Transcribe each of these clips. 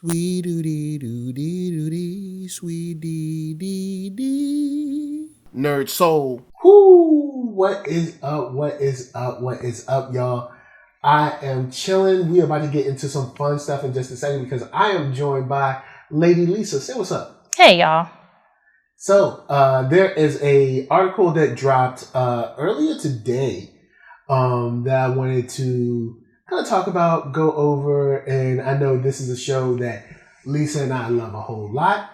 Sweet doo doo dee, sweet dee dee dee. NERDSoul. Whoo! What is up? What is up? What is up, y'all? I am chilling. We are about to get into some fun stuff in just a second because I am joined by Lady Lisa. Say what's up. Hey, y'all. So, there is a article that dropped earlier today that I wanted to kind of talk about, go over, and I know this is a show that Lisa and I love a whole lot,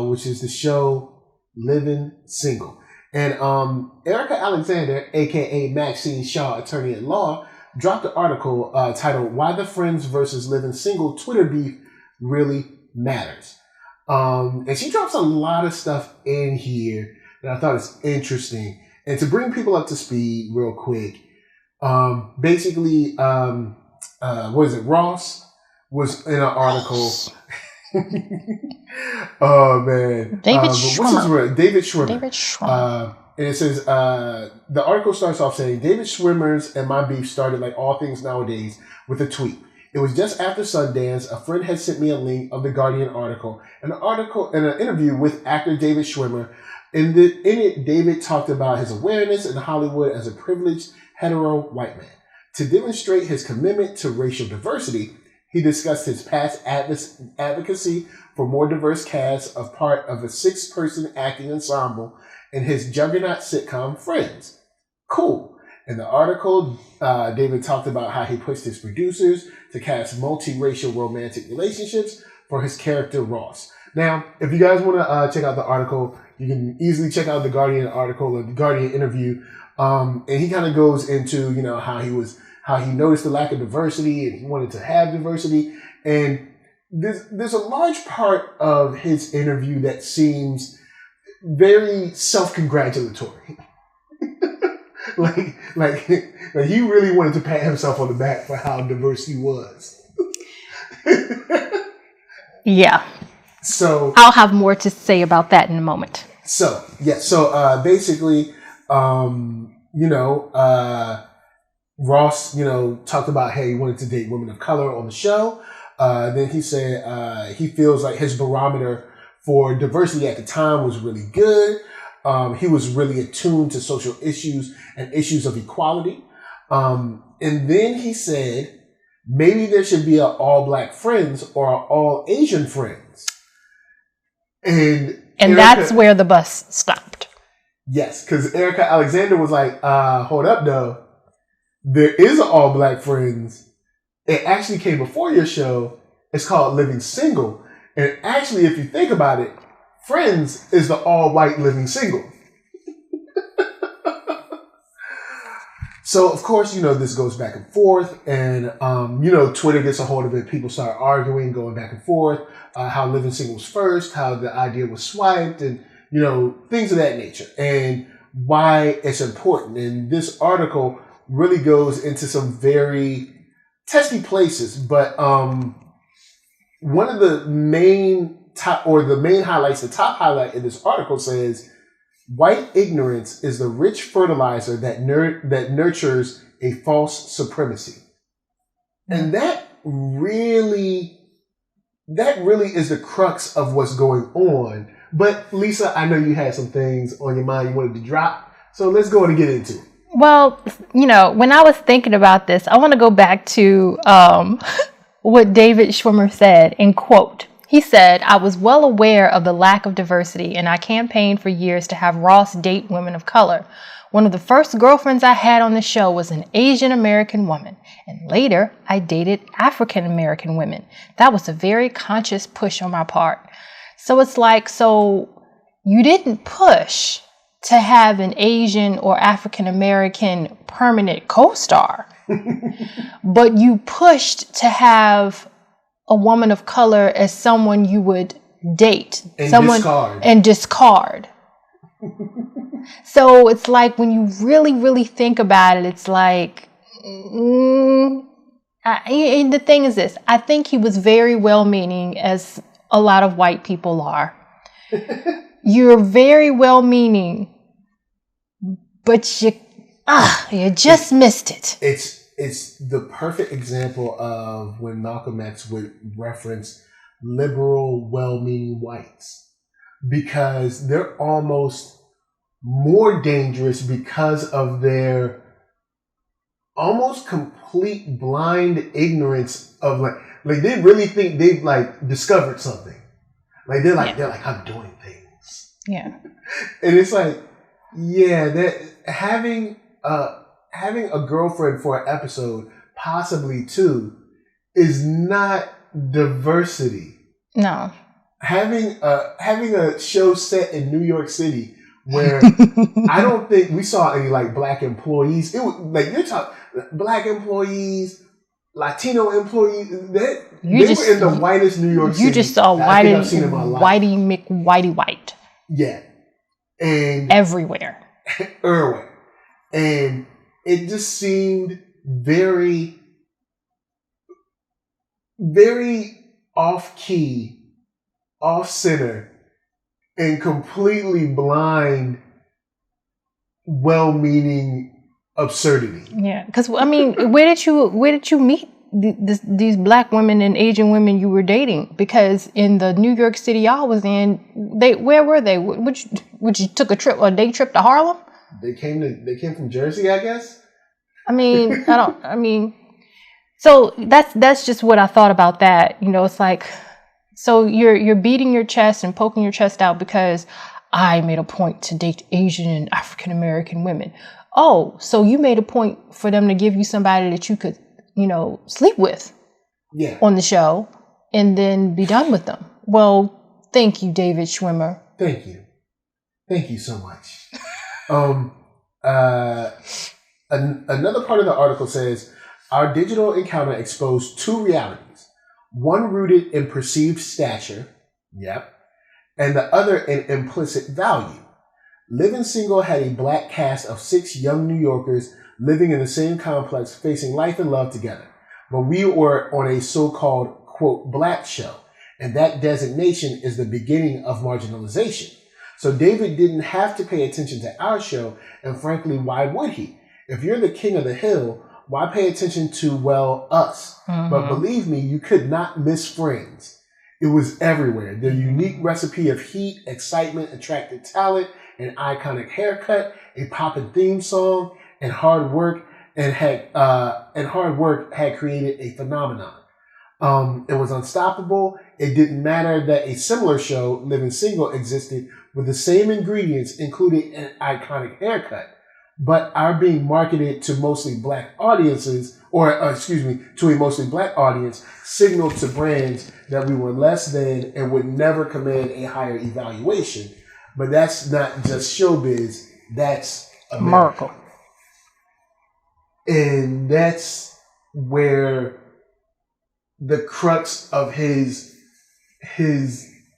which is the show Living Single. And Erika Alexander, aka Maxine Shaw, attorney at law, dropped an article titled "Why the Friends versus Living Single Twitter Beef Really Matters." And she drops a lot of stuff in here that I thought is interesting. And to bring people up to speed real quick, basically, what is it? Ross was in an article. Oh man, David Schwimmer. David Schwimmer. And it says the article starts off saying David Schwimmer's and my beef started like all things nowadays with a tweet. It was just after Sundance. A friend had sent me a link of the Guardian article, an interview with actor David Schwimmer. In it, David talked about his awareness in Hollywood as a privileged hetero white man. To demonstrate his commitment to racial diversity, he discussed his past advocacy for more diverse casts of part of a 6-person acting ensemble in his juggernaut sitcom Friends. Cool. In the article, David talked about how he pushed his producers to cast multiracial romantic relationships for his character Ross. Now, if you guys want to check out the article, you can easily check out the Guardian article or the Guardian interview. And he kind of goes into, how he noticed the lack of diversity and he wanted to have diversity. And there's a large part of his interview that seems very self-congratulatory. like he really wanted to pat himself on the back for how diverse he was. Yeah. So I'll have more to say about that in a moment. So basically, Ross, talked about, hey, he wanted to date women of color on the show. Then he said he feels like his barometer for diversity at the time was really good. He was really attuned to social issues and issues of equality. And then he said, maybe there should be an all black friends or an all Asian friends. And Erika, that's where the bus stopped. Yes, because Erika Alexander was like, hold up, though. There is an all black friends. It actually came before your show. It's called Living Single. And actually, if you think about it, Friends is the all-white living single. So, of course, this goes back and forth. And, Twitter gets a hold of it. People start arguing, going back and forth. How living single was first, how the idea was swiped, and, things of that nature. And why it's important. And this article really goes into some very testy places. But one of the main highlights, the top highlight in this article says, white ignorance is the rich fertilizer that nurtures a false supremacy. And that really is the crux of what's going on. But Lisa, I know you had some things on your mind you wanted to drop. So let's go and get into it. Well, when I was thinking about this, I want to go back to what David Schwimmer said, in quote. He said, I was well aware of the lack of diversity, and I campaigned for years to have Ross date women of color. One of the first girlfriends I had on the show was an Asian American woman, and later I dated African American women. That was a very conscious push on my part. So it's like, so you didn't push to have an Asian or African American permanent co-star, but you pushed to have a woman of color as someone you would date and discard. So it's like, when you really, really think about it, it's like, and the thing is this, I think he was very well-meaning, as a lot of white people are. You're very well-meaning, but you just missed it. It's the perfect example of when Malcolm X would reference liberal, well-meaning whites, because they're almost more dangerous because of their almost complete blind ignorance of like they really think they've like discovered something. Like they're like I'm doing things. Yeah. And it's like, yeah, that having a girlfriend for an episode, possibly two, is not diversity. No. Having a show set in New York City where I don't think we saw any like black employees. It was like you're talking black employees, Latino employees. They were in the whitest New York City. You just saw Whitey White. Yeah. And everywhere. Irwin. And it just seemed very, very off key, off center, and completely blind, well-meaning absurdity. Yeah, because I mean, where did you meet these black women and Asian women you were dating? Because in the New York City y'all was in, where were they? Would you took a day trip to Harlem? They came from Jersey, I guess. So that's just what I thought about that. You know, it's like, so you're beating your chest and poking your chest out because I made a point to date Asian and African American women. Oh, so you made a point for them to give you somebody that you could, sleep with on the show and then be done with them. Well, thank you, David Schwimmer. Thank you. Thank you so much. Another part of the article says, our digital encounter exposed two realities, one rooted in perceived stature, and the other in implicit value. Living Single had a black cast of 6 young New Yorkers living in the same complex, facing life and love together. But we were on a so-called, quote, black show, and that designation is the beginning of marginalization. So David didn't have to pay attention to our show, and frankly, why would he? If you're the king of the hill, why pay attention to, us? Mm-hmm. But believe me, you could not miss Friends. It was everywhere. Their unique recipe of heat, excitement, attracted talent, an iconic haircut, a poppin' theme song, and hard work had created a phenomenon. It was unstoppable. It didn't matter that a similar show, Living Single, existed with the same ingredients, including an iconic haircut. But our being marketed to mostly black audiences, to a mostly black audience, signaled to brands that we were less than and would never command a higher evaluation. But that's not just showbiz, that's America. And that's where the crux of his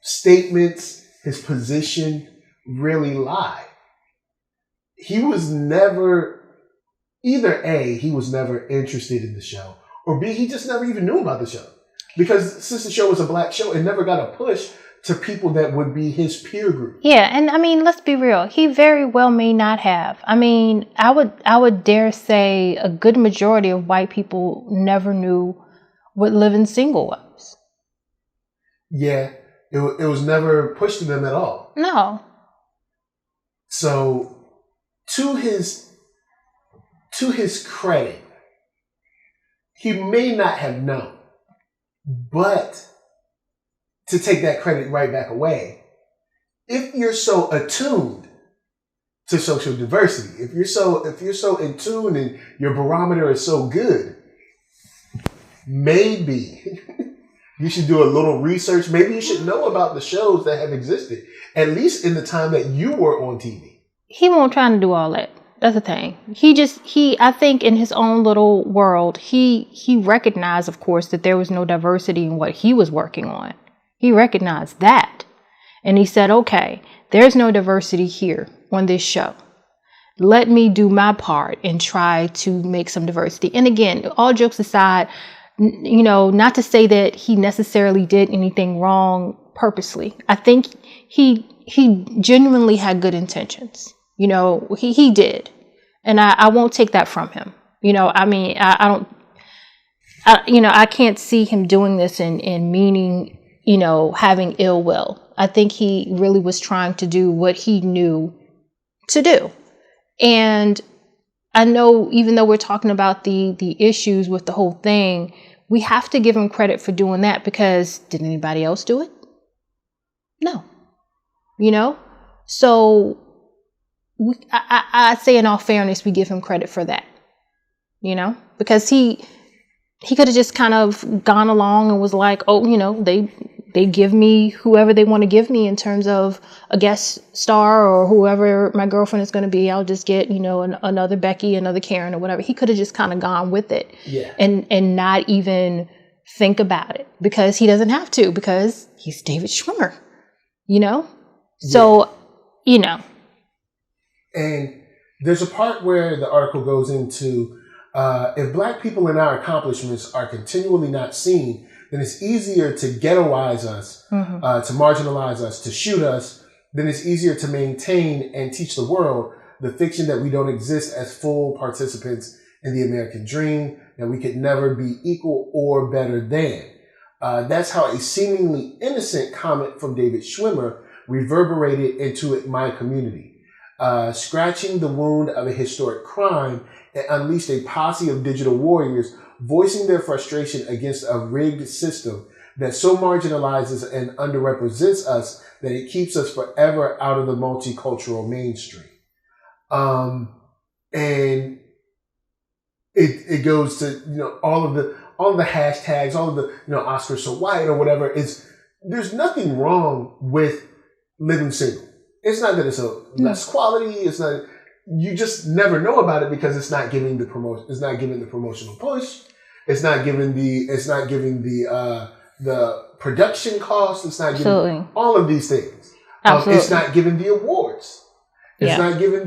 statements, his position really lie. He was never, either A, he was never interested in the show, or B, he just never even knew about the show. Because since the show was a black show, it never got a push to people that would be his peer group. Yeah, and I mean, let's be real. He very well may not have. I mean, I would dare say a good majority of white people never knew what Living Single was. Yeah, it was never pushed to them at all. No. So, to his credit, he may not have known, but to take that credit right back away, if you're so attuned to social diversity, if you're so in tune and your barometer is so good, maybe you should do a little research. Maybe you should know about the shows that have existed, at least in the time that you were on TV. He won't try to do all that. That's the thing. I think in his own little world, he recognized, of course, that there was no diversity in what he was working on. He recognized that. And he said, okay, there's no diversity here on this show. Let me do my part and try to make some diversity. And again, all jokes aside, not to say that he necessarily did anything wrong purposely. I think he genuinely had good intentions. He did. And I won't take that from him. I can't see him doing this and meaning having ill will. I think he really was trying to do what he knew to do. And I know, even though we're talking about the issues with the whole thing, we have to give him credit for doing that, because did anybody else do it? No. So I say, in all fairness, we give him credit for that, because he could have just kind of gone along and was like, oh, they give me whoever they want to give me in terms of a guest star, or whoever my girlfriend is going to be. I'll just get, another Becky, another Karen, or whatever. He could have just kind of gone with it, and not even think about it, because he doesn't have to, because he's David Schwimmer, So, And there's a part where the article goes into, if Black people and our accomplishments are continually not seen, then it's easier to ghettoize us, to marginalize us, to shoot us. Then it's easier to maintain and teach the world the fiction that we don't exist as full participants in the American dream, that we could never be equal or better than. That's how a seemingly innocent comment from David Schwimmer reverberated into my community, scratching the wound of a historic crime and unleashed a posse of digital warriors voicing their frustration against a rigged system that so marginalizes and underrepresents us that it keeps us forever out of the multicultural mainstream. And it goes to, all of the hashtags, all of the, Oscars so white or whatever. There's nothing wrong with living single. It's not that it's a less quality. It's not, you just never know about it because it's not giving the promotion. It's not giving the promotional push. It's not giving the production cost. It's not giving all of these things. It's not giving the awards. It's not giving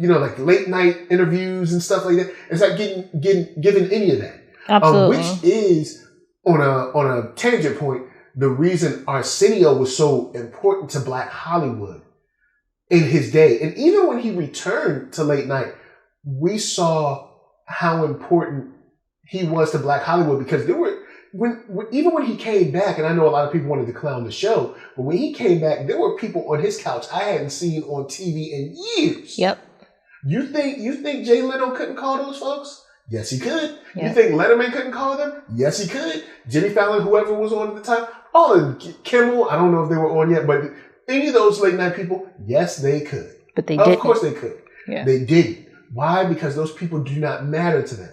like late night interviews and stuff like that. It's not giving any of that. Absolutely. Which is on a tangent point, the reason Arsenio was so important to Black Hollywood in his day. And even when he returned to late night, we saw how important he was to Black Hollywood, because there were, even when he came back, and I know a lot of people wanted to clown the show, but when he came back, there were people on his couch I hadn't seen on TV in years. Yep. You think Jay Leno couldn't call those folks? Yes, he could. Yep. You think Letterman couldn't call them? Yes, he could. Jimmy Fallon, whoever was on at the time, all of Kimmel, I don't know if they were on yet, but any of those late night people, yes, they could. But they didn't. Of course they could. Yeah. They didn't. Why? Because those people do not matter to them.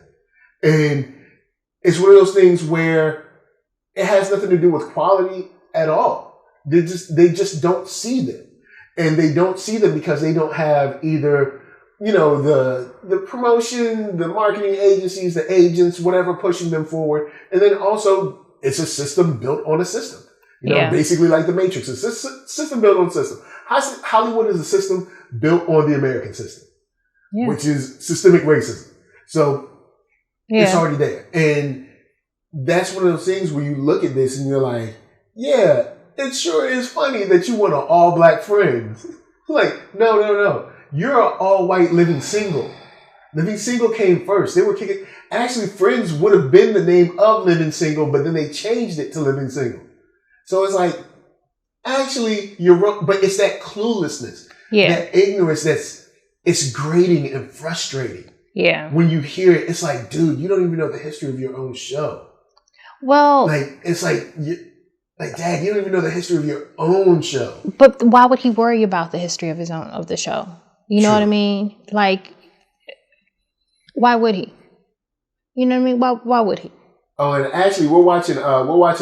And it's one of those things where it has nothing to do with quality at all. They just don't see them. And they don't see them because they don't have either, the promotion, the marketing agencies, the agents, whatever, pushing them forward. And then also, it's a system built on a system. Basically like the Matrix. It's a system built on a system. Hollywood is a system built on the American system, which is systemic racism. So it's already there. And that's one of those things where you look at this and you're like, yeah, it sure is funny that you want an all Black friends. Like, no. You're an all white living single. Living single came first. They were kicking. Actually, Friends would have been the name of Living Single, but then they changed it to Living Single. So it's like, actually, you're wrong. But it's that cluelessness, that ignorance it's grating and frustrating. Yeah. When you hear it, it's like, dude, you don't even know the history of your own show. Well, it's like, Dad, you don't even know the history of your own show. But why would he worry about the history of the show? You know what I mean? Like, why would he? You know what I mean? Why would he? Oh, and actually, we're watching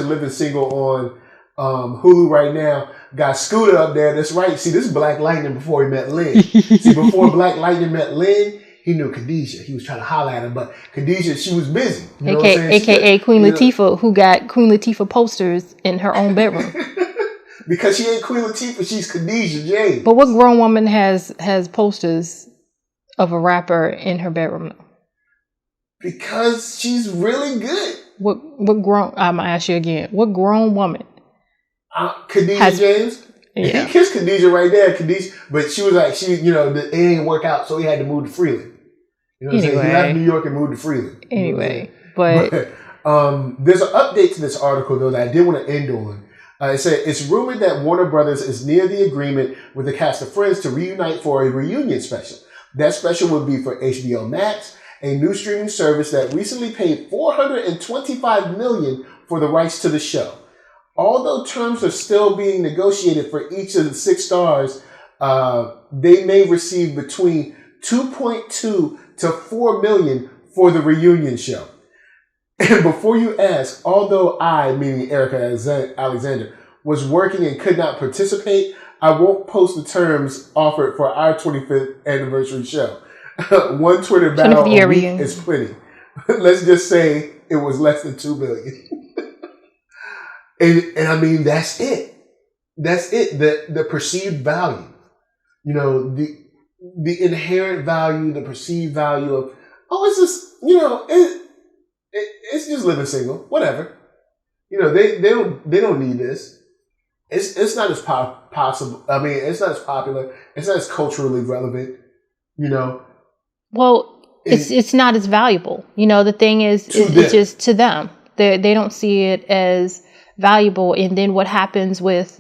Living Single on Hulu right now. Got Scooter up there. That's right. See, this is Black Lightning before he met Lynn. Before Black Lightning met Lynn, he knew Khadijah. He was trying to holler at her, but Khadijah, she was busy. You know AKA Queen Latifah, who got Queen Latifah posters in her own bedroom. Because she ain't Queen Latifah, she's Khadijah James. But what grown woman has posters of a rapper in her bedroom? Because she's really good. What grown? I'm gonna ask you again. What grown woman? Khadijah James. Yeah. He kissed Khadijah right there, Khadijah. But she was like, it ain't work out, so he had to move to Freeland. You know what I'm saying? He left New York and moved to Freeland. Anyway, but There's an update to this article, though, that I did want to end on. It said, it's rumored that Warner Brothers is near the agreement with the cast of Friends to reunite for a reunion special. That special would be for HBO Max, a new streaming service that recently paid $425 million for the rights to the show. Although terms are still being negotiated for each of the 6 stars, they may receive between $2.2 to $4 million for the reunion show. And before you ask, although I, meaning Erika Alexander, was working and could not participate, I won't post the terms offered for our 25th anniversary show. One Twitter battle a week is plenty. Let's just say it was less than $2 million. and I mean, that's it. That's it. The perceived value, you know, the inherent value, the perceived value of, oh, it's just, you know, it's just living single, whatever. You know, they don't need this. It's not as possible. I mean, it's not as popular. It's not as culturally relevant. You know. Well, it's not as valuable. You know, the thing is, it's just to them. They don't see it as valuable. And then what happens with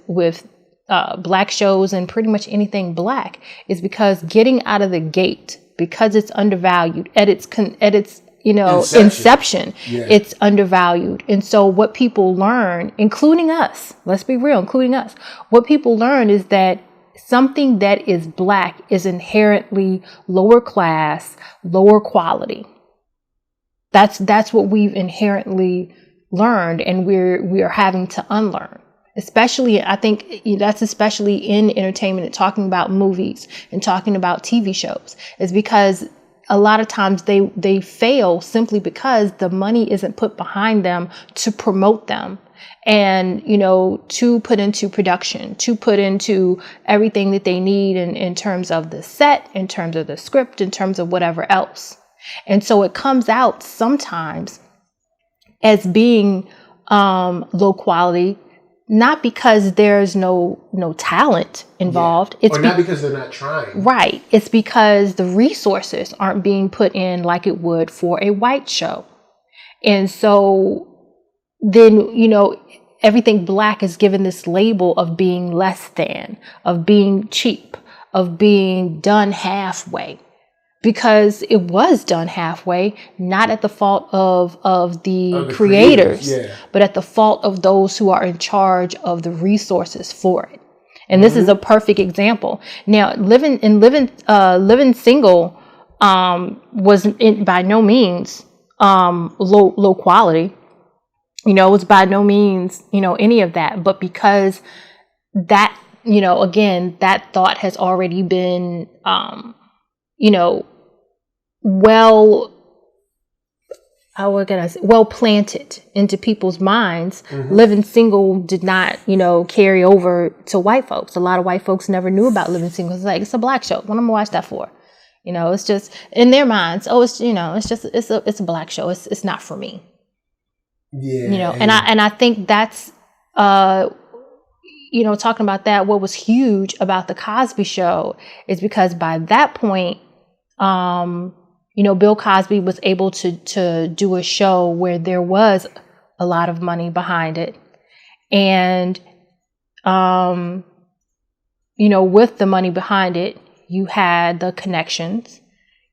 black shows and pretty much anything black is because getting out of the gate, because it's undervalued at its inception, it's undervalued. And so what people learn, including us, let's be real, including us, what people learn is that something that is black is inherently lower class, lower quality. That's what we've inherently learned, and we are having to unlearn. Especially, I think that's especially in entertainment and talking about movies and talking about TV shows, is because a lot of times they fail simply because the money isn't put behind them to promote them and, you know, to put into production, to put into everything that they need in terms of the set, in terms of the script, in terms of whatever else. And so it comes out sometimes as being low quality, not because there's no talent involved. It's not because they're not trying. Right. It's because the resources aren't being put in like it would for a white show. And so then, you know, everything black is given this label of being less than, of being cheap, of being done halfway. Because it was done halfway, not at the fault of the creators, but at the fault of those who are in charge of the resources for it. And this is a perfect example. Now, living single was by no means low quality. You know, it was by no means, you know, any of that. But because that, you know, again, that thought has already been, you know, well planted into people's minds. Living single did not, you know, carry over to white folks. A lot of white folks never knew about living single. It's like, it's a black show. What am I gonna watch that for? You know, it's just in their minds. Oh, it's, you know, it's just it's a black show. It's not for me. Yeah. You know, and I think that's you know, talking about that, what was huge about the Cosby Show is because by that point, you know, Bill Cosby was able to do a show where there was a lot of money behind it. And, you know, with the money behind it, you had the connections,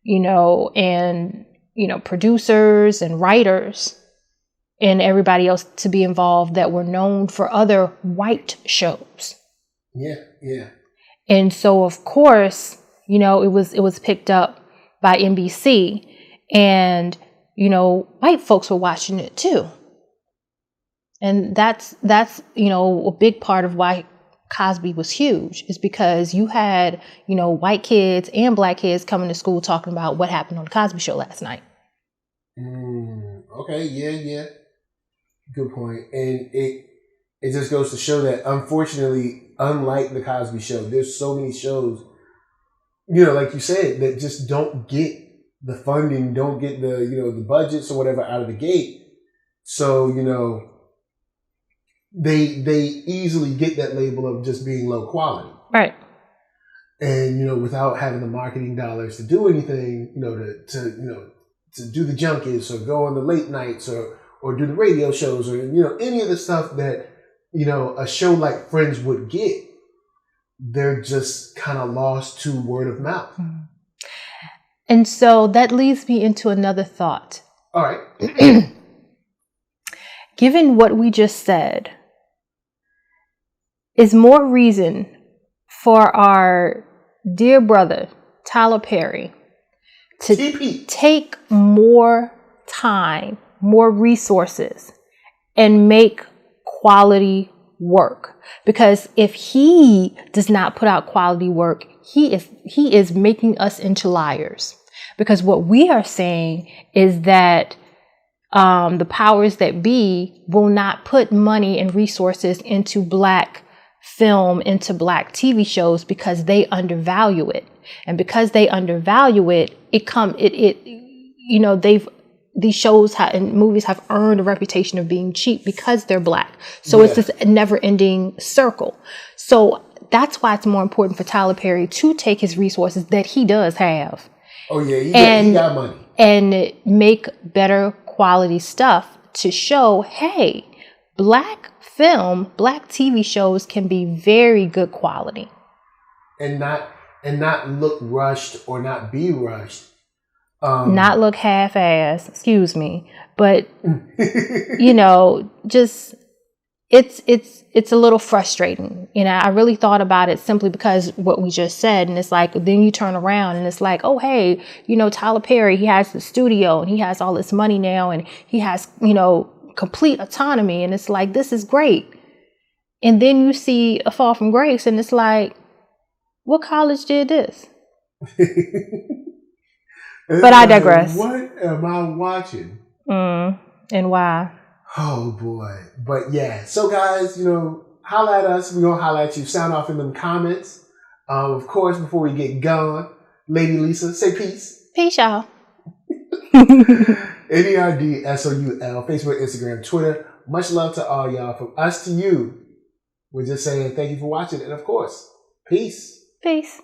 you know, and, you know, producers and writers and everybody else to be involved that were known for other white shows. Yeah. And so, of course, you know, it was picked up by NBC, and, you know, white folks were watching it too. And that's, you know, a big part of why Cosby was huge, is because you had, you know, white kids and black kids coming to school talking about what happened on the Cosby Show last night. Okay. Yeah. Good point. And it just goes to show that, unfortunately, unlike the Cosby Show, there's so many shows, you know, like you said, that just don't get the funding, don't get the, you know, the budgets or whatever out of the gate. So, you know, they easily get that label of just being low quality. Right. And, you know, without having the marketing dollars to do anything, you know, to do the junkets or go on the late nights or or do the radio shows or, any of the stuff that, a show like Friends would get. They're just kind of lost to word of mouth. And so that leads me into another thought. All right. Given what we just said, is more reason for our dear brother, Tyler Perry, to take more time, more resources, and make quality work. Because if he does not put out quality work, he is making us into liars. Because what we are saying is that the powers that be will not put money and resources into Black film, into Black TV shows, because they undervalue it. And because they undervalue it, these shows and movies have earned a reputation of being cheap because they're Black. So it's this never ending circle. So that's why it's more important for Tyler Perry to take his resources that he does have. Oh yeah, he got money. And make better quality stuff to show, hey, Black film, Black TV shows can be very good quality. And not look rushed or not be rushed. Not look half-assed, excuse me. But, just, it's a little frustrating. I really thought about it simply because what we just said. And it's like, then you turn around and it's like, oh, hey, Tyler Perry, he has the studio and he has all this money now and he has, complete autonomy. And it's like, this is great. And then you see A Fall from Grace and it's like, what college did this? But I digress. What am I watching? And why? Oh boy. But yeah. So guys, holla at us. We're going to holla at you. Sound off in them comments. Of course, before we get going, Lady Lisa, say peace. Peace, y'all. NERDSoul, Facebook, Instagram, Twitter. Much love to all y'all. From us to you, we're just saying thank you for watching. And of course, peace. Peace.